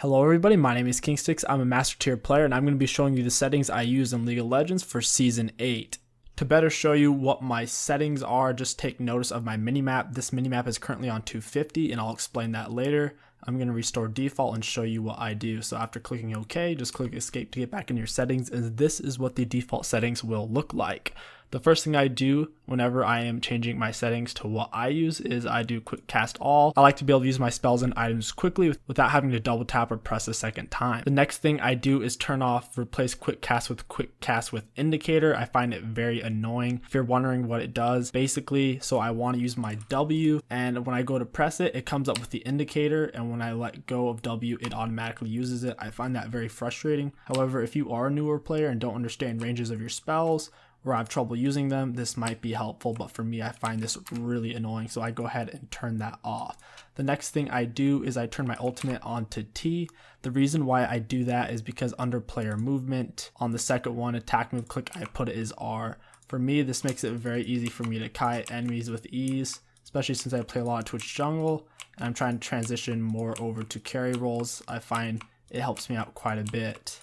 Hello everybody, my name is KingStix. I'm a Master Tier player and I'm going to be showing you the settings I use in League of Legends for Season 8. To better show you what my settings are, just take notice of my minimap. This minimap is currently on 250 and I'll explain that later. I'm going to restore default and show you what I do. So after clicking OK, just click escape to get back in your settings, and this is what the default settings will look like. The first thing I do whenever I am changing my settings to what I use is I do quick cast all. I like to be able to use my spells and items quickly without having to double tap or press a second time. The next thing I do is turn off replace quick cast with indicator. I find it very annoying. If you're wondering what it does, basically, so I want to use my W, and when I go to press it, it comes up with the indicator, and when I let go of W, it automatically uses it. I find that very frustrating. However, if you are a newer player and don't understand ranges of your spells, or have trouble using them, this might be helpful, but for me, I find this really annoying, so I go ahead and turn that off. The next thing I do is I turn my ultimate on to T. The reason why I do that is because under player movement, on the second one, attack move click, I put it as R. For me, this makes it very easy for me to kite enemies with ease, especially since I play a lot of Twitch jungle, and I'm trying to transition more over to carry roles. I find it helps me out quite a bit.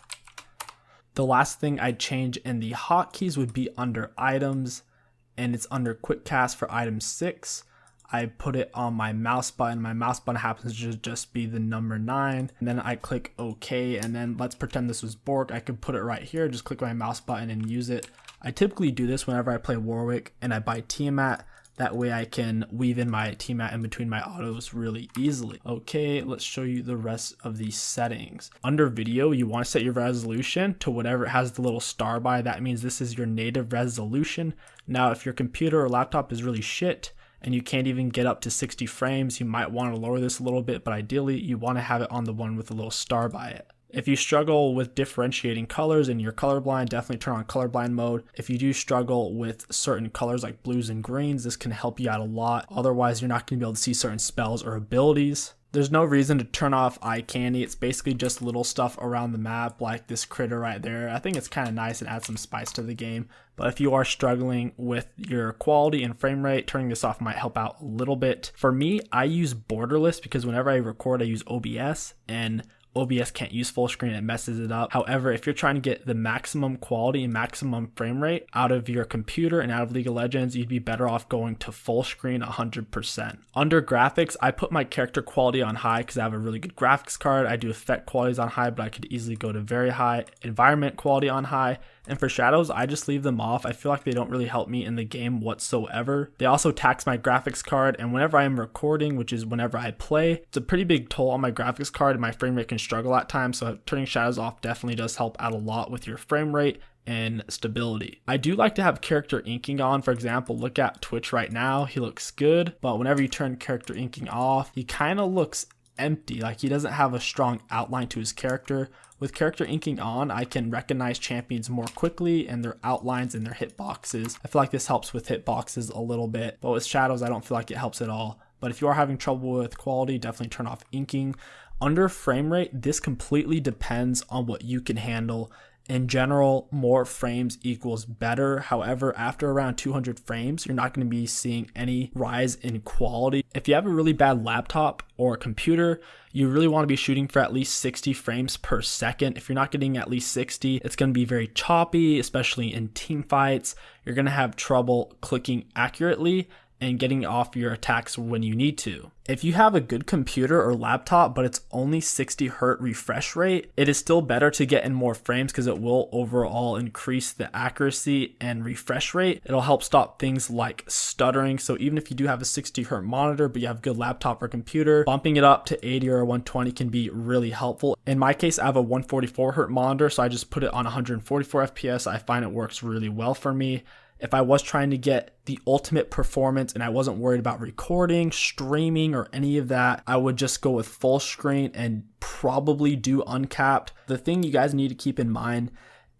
The last thing I'd change in the hotkeys would be under items, and it's under quick cast for item 6. I put it on my mouse button. My mouse button happens to just be the number 9, and then I click OK, and then let's pretend this was Bork. I could put it right here, just click my mouse button and use it. I typically do this whenever I play Warwick and I buy Tiamat. That way I can weave in my Tiamat in between my autos really easily. Okay, let's show you the rest of these settings. Under video, you want to set your resolution to whatever it has the little star by. That means this is your native resolution. Now, if your computer or laptop is really shit and you can't even get up to 60 frames, you might want to lower this a little bit, but ideally you want to have it on the one with a little star by it. If you struggle with differentiating colors and you're colorblind, definitely turn on colorblind mode. If you do struggle with certain colors like blues and greens, this can help you out a lot. Otherwise, you're not going to be able to see certain spells or abilities. There's no reason to turn off eye candy. It's basically just little stuff around the map like this critter right there. I think it's kind of nice and adds some spice to the game. But if you are struggling with your quality and frame rate, turning this off might help out a little bit. For me, I use borderless because whenever I record, I use OBS, and OBS can't use full screen, it messes it up. However, if you're trying to get the maximum quality and maximum frame rate out of your computer and out of League of Legends, you'd be better off going to full screen 100%. Under graphics, I put my character quality on high because I have a really good graphics card. I do effect qualities on high, but I could easily go to very high. Environment quality on high. And for shadows, I just leave them off. I feel like they don't really help me in the game whatsoever. They also tax my graphics card, and whenever I'm recording, which is whenever I play, it's a pretty big toll on my graphics card and my frame rate can struggle at times, so turning shadows off definitely does help out a lot with your frame rate and stability. I do like to have character inking on. For example, look at Twitch right now. He looks good, but whenever you turn character inking off, he kind of looks empty, like he doesn't have a strong outline to his character. With character inking on, I can recognize champions more quickly and their outlines and their hitboxes. I feel like this helps with hitboxes a little bit, but with shadows, I don't feel like it helps at all. But if you are having trouble with quality, definitely turn off inking. Under frame rate, this completely depends on what you can handle. In general, more frames equals better. However, after around 200 frames, you're not going to be seeing any rise in quality. If you have a really bad laptop or a computer, you really want to be shooting for at least 60 frames per second. If you're not getting at least 60, it's going to be very choppy, especially in team fights. You're going to have trouble clicking accurately and getting off your attacks when you need to. If you have a good computer or laptop, but it's only 60 Hz refresh rate, it is still better to get in more frames because it will overall increase the accuracy and refresh rate. It'll help stop things like stuttering. So even if you do have a 60 Hz monitor, but you have a good laptop or computer, bumping it up to 80 or 120 can be really helpful. In my case, I have a 144 Hz monitor, so I just put it on 144 FPS. I find it works really well for me. If I was trying to get the ultimate performance and I wasn't worried about recording, streaming, or any of that, I would just go with full screen and probably do uncapped. The thing you guys need to keep in mind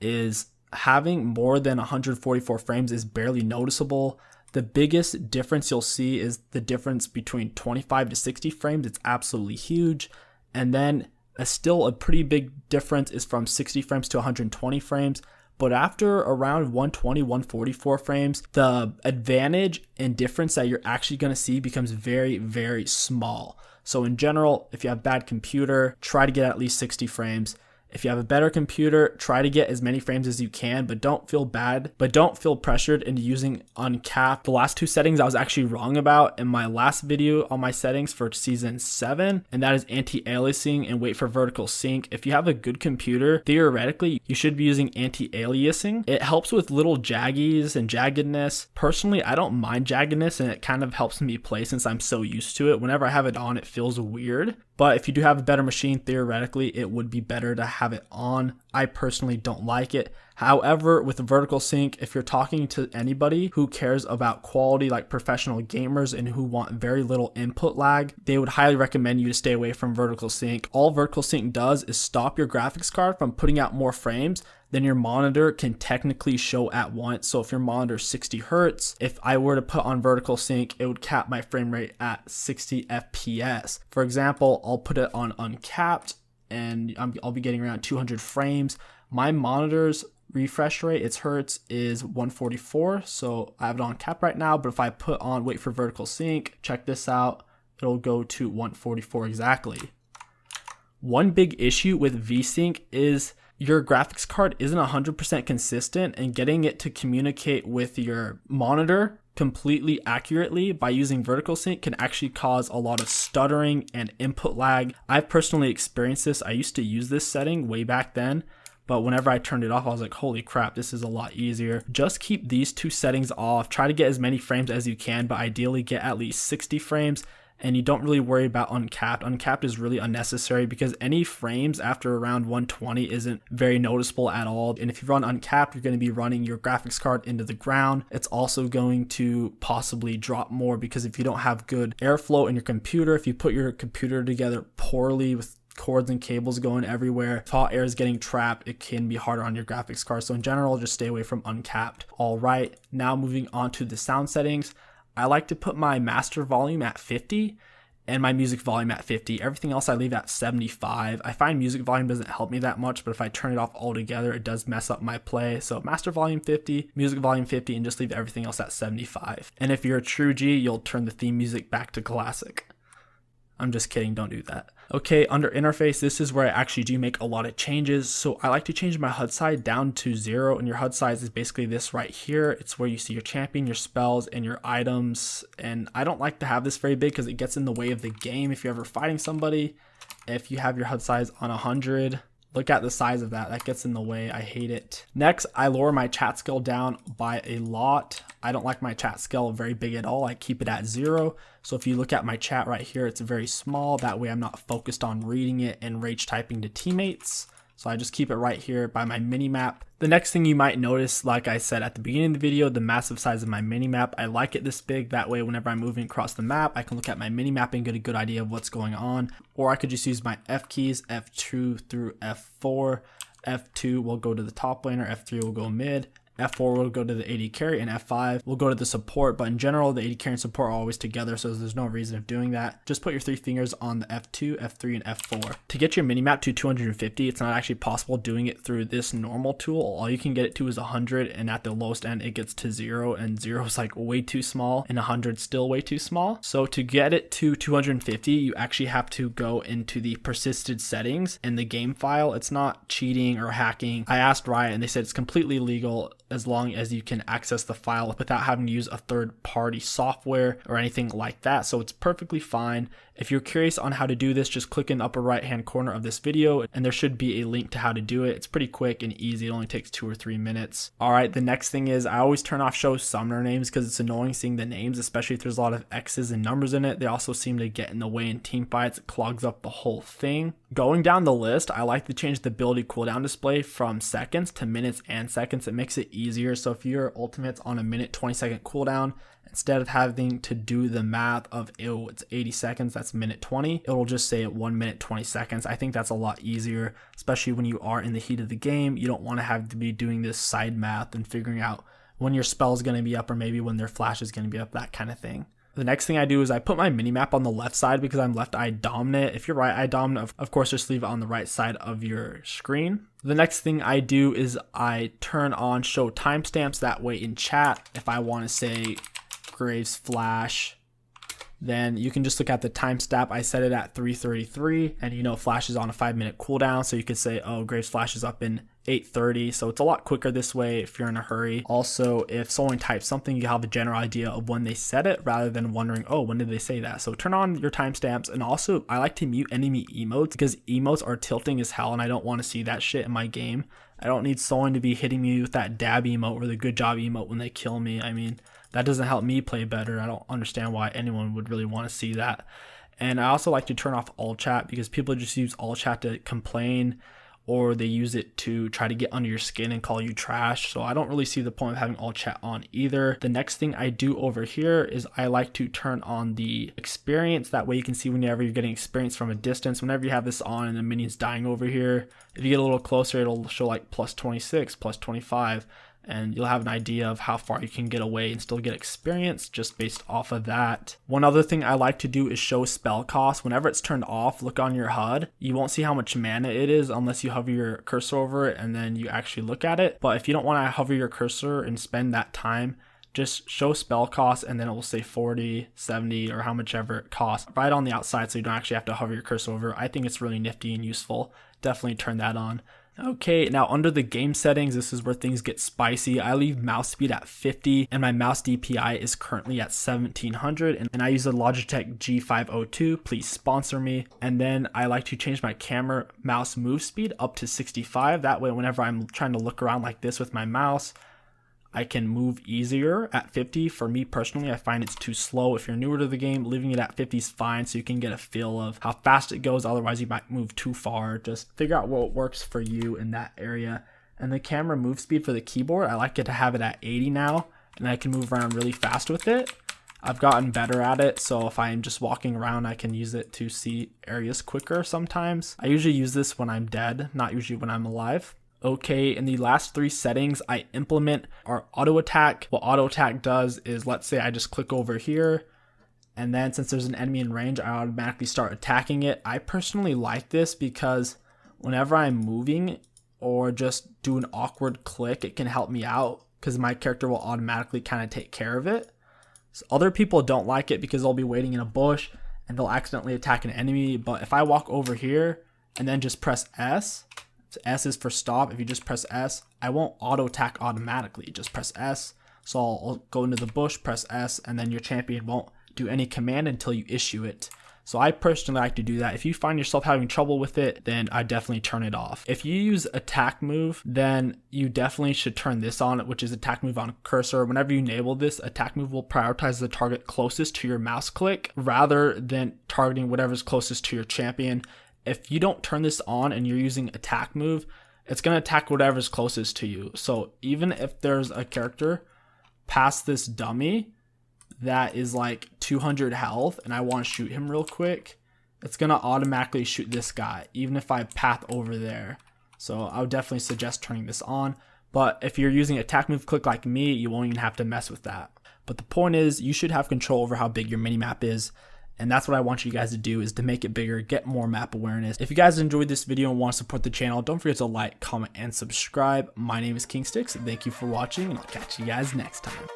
is having more than 144 frames is barely noticeable. The biggest difference you'll see is the difference between 25 to 60 frames. It's absolutely huge. And then still a pretty big difference is from 60 frames to 120 frames. But after around 120, 144 frames, the advantage and difference that you're actually going to see becomes very, very small. So in general, if you have a bad computer, try to get at least 60 frames. If you have a better computer, try to get as many frames as you can, but don't feel bad, but don't feel pressured into using uncapped. The last two settings I was actually wrong about in my last video on my settings for season 7, and that is anti-aliasing and wait for vertical sync. If you have a good computer, theoretically, you should be using anti-aliasing. It helps with little jaggies and jaggedness. Personally, I don't mind jaggedness, and it kind of helps me play since I'm so used to it. Whenever I have it on, it feels weird. But if you do have a better machine, theoretically, it would be better to have it on. I personally don't like it. However, with vertical sync, if you're talking to anybody who cares about quality, like professional gamers and who want very little input lag, they would highly recommend you to stay away from vertical sync. All vertical sync does is stop your graphics card from putting out more frames than your monitor can technically show at once. So if your monitor is 60 hertz, if I were to put on vertical sync, it would cap my frame rate at 60 FPS. For example, I'll put it on uncapped and I'll be getting around 200 frames. My monitor's refresh rate, its hertz, is 144. So I have it on cap right now, but if I put on wait for vertical sync, check this out, it'll go to 144 exactly. One big issue with VSync is your graphics card isn't 100% consistent, and getting it to communicate with your monitor completely accurately by using vertical sync can actually cause a lot of stuttering and input lag. I've personally experienced this. I used to use this setting way back then, but whenever I turned it off, I was like, holy crap, this is a lot easier. Just keep these two settings off. Try to get as many frames as you can, but ideally get at least 60 frames. And you don't really worry about uncapped. Uncapped is really unnecessary because any frames after around 120 isn't very noticeable at all. And if you run uncapped, you're going to be running your graphics card into the ground. It's also going to possibly drop more because if you don't have good airflow in your computer, if you put your computer together poorly with cords and cables going everywhere, if hot air is getting trapped, it can be harder on your graphics card. So in general, just stay away from uncapped. All right, now moving on to the sound settings. I like to put my master volume at 50 and my music volume at 50. Everything else I leave at 75. I find music volume doesn't help me that much, but if I turn it off altogether, it does mess up my play. So master volume 50, music volume 50, and just leave everything else at 75. And if you're a true G, you'll turn the theme music back to classic. I'm just kidding, don't do that. Okay, under interface, this is where I actually do make a lot of changes. So I like to change my HUD size down to 0, and your HUD size is basically this right here. It's where you see your champion, your spells, and your items. And I don't like to have this very big because it gets in the way of the game if you're ever fighting somebody. If you have your HUD size on 100, look at the size of that. That gets in the way. I hate it. Next, I lower my chat scale down by a lot. I don't like my chat scale very big at all. I keep it at 0. So if you look at my chat right here, it's very small. That way I'm not focused on reading it and rage typing to teammates. So I just keep it right here by my mini map. The next thing you might notice, like I said at the beginning of the video, the massive size of my mini map. I like it this big. That way, whenever I'm moving across the map, I can look at my mini map and get a good idea of what's going on. Or I could just use my F keys, F2 through F4. F2 will go to the top laner, F3 will go mid, F4 will go to the AD carry, and F5 will go to the support. But in general, the AD carry and support are always together, so there's no reason of doing that. Just put your 3 fingers on the F2, F3, and F4. To get your minimap to 250, it's not actually possible doing it through this normal tool. All you can get it to is 100, and at the lowest end, it gets to 0, and 0 is like way too small, and 100 still way too small. So to get it to 250, you actually have to go into the persisted settings in the game file. It's not cheating or hacking. I asked Riot, and they said it's completely legal as long as you can access the file without having to use a third-party software or anything like that. So it's perfectly fine. If you're curious on how to do this, just click in the upper right-hand corner of this video, and there should be a link to how to do it. It's pretty quick and easy. It only takes 2 or 3 minutes. All right, the next thing is I always turn off show summoner names because it's annoying seeing the names, especially if there's a lot of X's and numbers in it. They also seem to get in the way in team fights. It clogs up the whole thing. Going down the list, I like to change the ability cooldown display from seconds to minutes and seconds. It makes it easier. So if your ultimate's on a minute 20-second cooldown, instead of having to do the math of, oh, it's 80 seconds, that's minute 20, it'll just say at 1 minute 20 seconds. I think that's a lot easier, especially when you are in the heat of the game. You don't want to have to be doing this side math and figuring out when your spell is going to be up or maybe when their flash is going to be up, that kind of thing. The next thing I do is I put my minimap on the left side because I'm left eye dominant. If you're right eye dominant, of course, just leave it on the right side of your screen. The next thing I do is I turn on show timestamps. That way in chat, if I want to say Graves Flash, then you can just look at the timestamp. I set it at 3:33, and you know Flash is on a 5-minute cooldown, so you could say, oh, Graves Flash is up in 8:30, so it's a lot quicker this way if you're in a hurry. Also, if someone types something, you have a general idea of when they said it rather than wondering, oh, when did they say that? So turn on your timestamps, and also I like to mute enemy emotes because emotes are tilting as hell, and I don't want to see that shit in my game. I don't need someone to be hitting me with that dab emote or the good job emote when they kill me. I mean, that doesn't help me play better. I don't understand why anyone would really want to see that. And I also like to turn off all chat because people just use all chat to complain, or they use it to try to get under your skin and call you trash. So I don't really see the point of having all chat on either. The next thing I do over here is I like to turn on the experience. That way you can see whenever you're getting experience from a distance. Whenever you have this on and the minion's dying over here, if you get a little closer, it'll show like plus 26, plus 25. And you'll have an idea of how far you can get away and still get experience just based off of that. One other thing I like to do is show spell cost. Whenever it's turned off, look on your HUD. You won't see how much mana it is unless you hover your cursor over it and then you actually look at it. But if you don't want to hover your cursor and spend that time, just show spell cost, and then it will say 40, 70, or how much ever it costs right on the outside, so you don't actually have to hover your cursor over. I think it's really nifty and useful. Definitely turn that on. Okay, now under the game settings, this is where things get spicy. I leave mouse speed at 50 and my mouse DPI is currently at 1700, and I use a Logitech G502. Please sponsor me. And then I like to change my camera mouse move speed up to 65. That way, whenever I'm trying to look around like this with my mouse, I can move easier at 50. For me personally, I find it's too slow. If you're newer to the game, leaving it at 50 is fine so you can get a feel of how fast it goes. Otherwise, you might move too far. Just figure out what works for you in that area. And the camera move speed for the keyboard, I like it to have it at 80 now, and I can move around really fast with it. I've gotten better at it, so if I'm just walking around, I can use it to see areas quicker sometimes. I usually use this when I'm dead, not usually when I'm alive. Okay, in the last 3 settings, I implement our auto attack. What auto attack does is, let's say I just click over here, and then since there's an enemy in range, I automatically start attacking it. I personally like this because whenever I'm moving or just do an awkward click, it can help me out because my character will automatically kind of take care of it. So other people don't like it because they'll be waiting in a bush and they'll accidentally attack an enemy. But if I walk over here and then just press S, so S is for stop. If you just press S, I won't auto attack automatically. Just press S. So I'll go into the bush, press S, and then your champion won't do any command until you issue it. So I personally like to do that. If you find yourself having trouble with it, then I definitely turn it off. If you use attack move, then you definitely should turn this on, which is attack move on cursor. Whenever you enable this, attack move will prioritize the target closest to your mouse click rather than targeting whatever's closest to your champion. If you don't turn this on and you're using attack move, it's going to attack whatever's closest to you. So even if there's a character past this dummy that is like 200 health and I want to shoot him real quick, it's going to automatically shoot this guy, even if I path over there. So I would definitely suggest turning this on. But if you're using attack move click like me, you won't even have to mess with that. But the point is, you should have control over how big your minimap is. And that's what I want you guys to do, is to make it bigger, get more map awareness. If you guys enjoyed this video and want to support the channel, don't forget to like, comment, and subscribe. My name is KingSticks. Thank you for watching, and I'll catch you guys next time.